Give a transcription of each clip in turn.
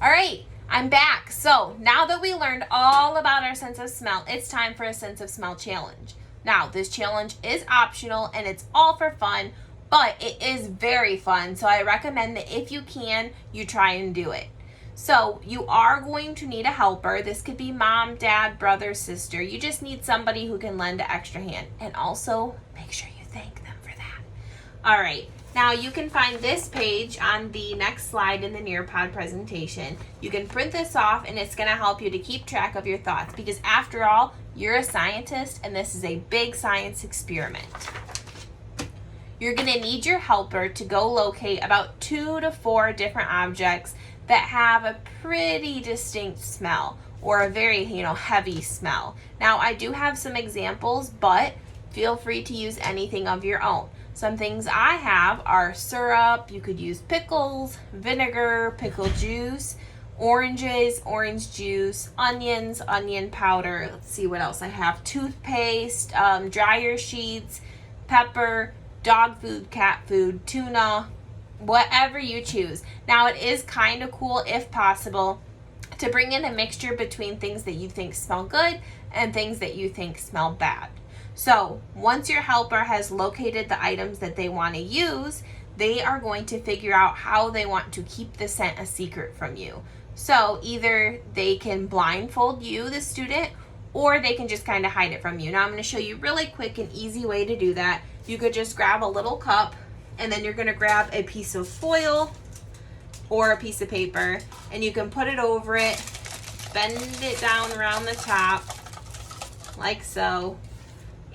All right, I'm back. So now that we learned all about our sense of smell, it's time for a sense of smell challenge. Now, this challenge is optional and it's all for fun, but it is very fun. So I recommend that if you can, you try and do it. So you are going to need a helper. This could be mom, dad, brother, sister. You just need somebody who can lend an extra hand. And also make sure you thank them for that. All right. Now you can find this page on the next slide in the Nearpod presentation. You can print this off and it's going to help you to keep track of your thoughts because after all, you're a scientist and this is a big science experiment. You're going to need your helper to go locate about 2 to 4 different objects that have a pretty distinct smell or a very, heavy smell. Now I do have some examples, but feel free to use anything of your own. Some things I have are syrup, you could use pickles, vinegar, pickle juice, oranges, orange juice, onions, onion powder. Let's see what else I have. Toothpaste, dryer sheets, pepper, dog food, cat food, tuna, whatever you choose. Now it is kind of cool, if possible, to bring in a mixture between things that you think smell good and things that you think smell bad. So once your helper has located the items that they want to use, they are going to figure out how they want to keep the scent a secret from you. So either they can blindfold you, the student, or they can just kind of hide it from you. Now I'm going to show you really quick and easy way to do that. You could just grab a little cup and then you're going to grab a piece of foil or a piece of paper and you can put it over it, bend it down around the top like so,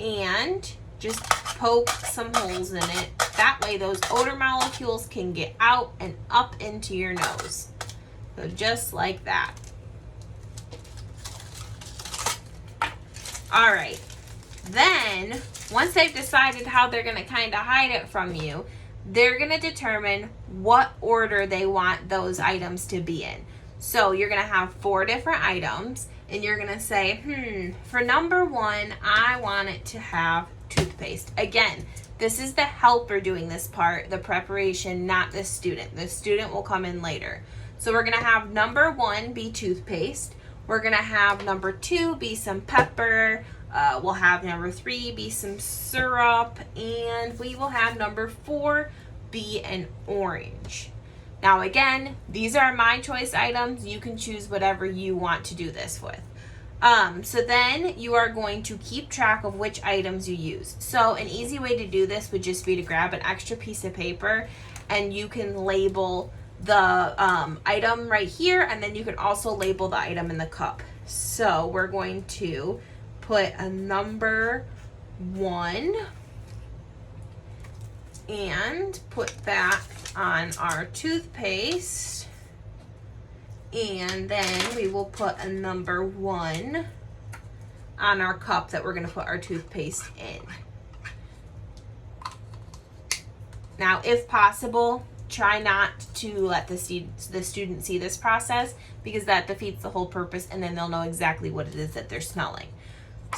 and just poke some holes in it. That way those odor molecules can get out and up into your nose. So just like that. All right. Then, once they've decided how they're going to kind of hide it from you, they're going to determine what order they want those items to be in. So you're going to have 4 different items. And you're going to say, for number 1, I want it to have toothpaste. Again, this is the helper doing this part, the preparation, not the student. The student will come in later. So we're going to have number 1 be toothpaste. We're going to have number 2 be some pepper. We'll have number 3 be some syrup. And we will have number 4 be an orange. Now again, these are my choice items. You can choose whatever you want to do this with. So then you are going to keep track of which items you use. So an easy way to do this would just be to grab an extra piece of paper and you can label the item right here and then you can also label the item in the cup. So we're going to put a number 1 and put that on our toothpaste, and then we will put a number 1 on our cup that we're going to put our toothpaste in. Now, if possible, try not to let the student see this process because that defeats the whole purpose and then they'll know exactly what it is that they're smelling.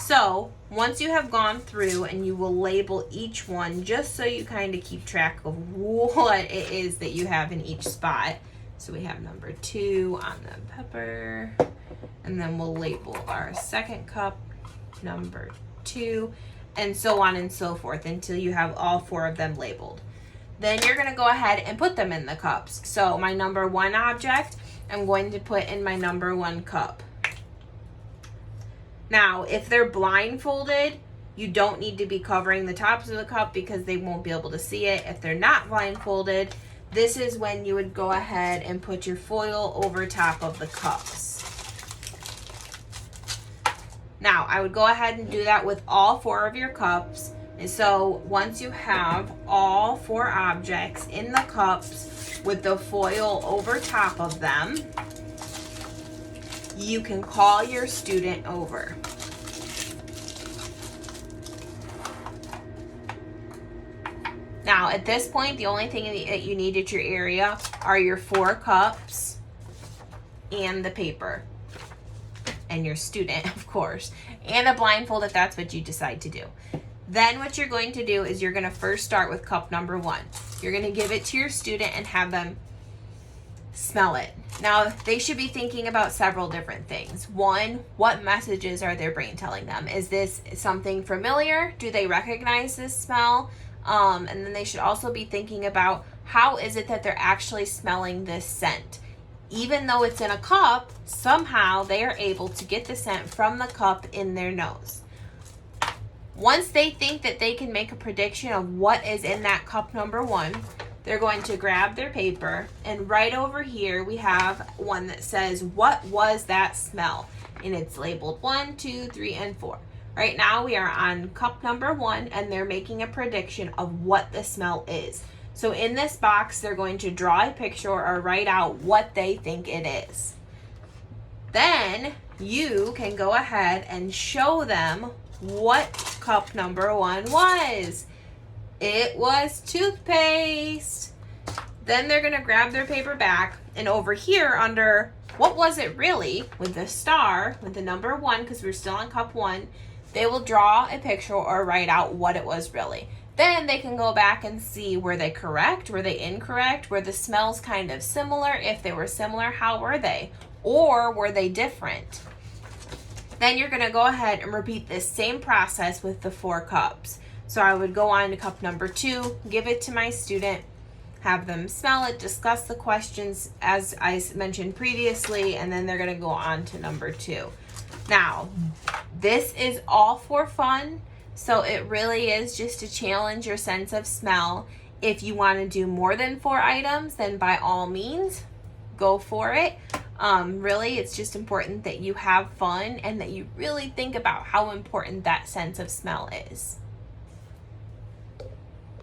So once you have gone through and you will label each one just so you kind of keep track of what it is that you have in each spot. So we have number 2 on the pepper and then we'll label our second cup number 2 and so on and so forth until you have all 4 of them labeled. Then you're going to go ahead and put them in the cups. So my number 1 object, I'm going to put in my number 1 cup. Now, if they're blindfolded, you don't need to be covering the tops of the cup because they won't be able to see it. If they're not blindfolded, this is when you would go ahead and put your foil over top of the cups. Now, I would go ahead and do that with all 4 of your cups. And so once you have all 4 objects in the cups with the foil over top of them, you can call your student over. Now, at this point, the only thing that you need at your area are your 4 cups and the paper. And your student, of course. And a blindfold if that's what you decide to do. Then what you're going to do is you're going to first start with cup number 1. You're going to give it to your student and have them smell it. Now, they should be thinking about several different things. One, what messages are their brain telling them? Is this something familiar? Do they recognize this smell? And then they should also be thinking about how is it that they're actually smelling this scent? Even though it's in a cup, somehow they are able to get the scent from the cup in their nose. Once they think that they can make a prediction of what is in that cup number 1, they're going to grab their paper, and right over here we have one that says, what was that smell? And it's labeled 1, 2, 3, and 4. Right now we are on cup number 1, and they're making a prediction of what the smell is. So in this box, they're going to draw a picture or write out what they think it is. Then you can go ahead and show them what cup number 1 was. It was toothpaste. Then they're going to grab their paper back, and over here under what was it really, with the star, with the number 1, because we're still on cup 1, they will draw a picture or write out what it was really. Then they can go back and see, were they correct? Were they incorrect? Were the smells kind of similar? If they were similar, how were they? Or were they different? Then you're going to go ahead and repeat this same process with the 4 cups. So I would go on to cup number 2, give it to my student, have them smell it, discuss the questions as I mentioned previously, and then they're going to go on to number 2. Now, this is all for fun, so it really is just to challenge your sense of smell. If you want to do more than 4 items, then by all means, go for it. Really, it's just important that you have fun and that you really think about how important that sense of smell is.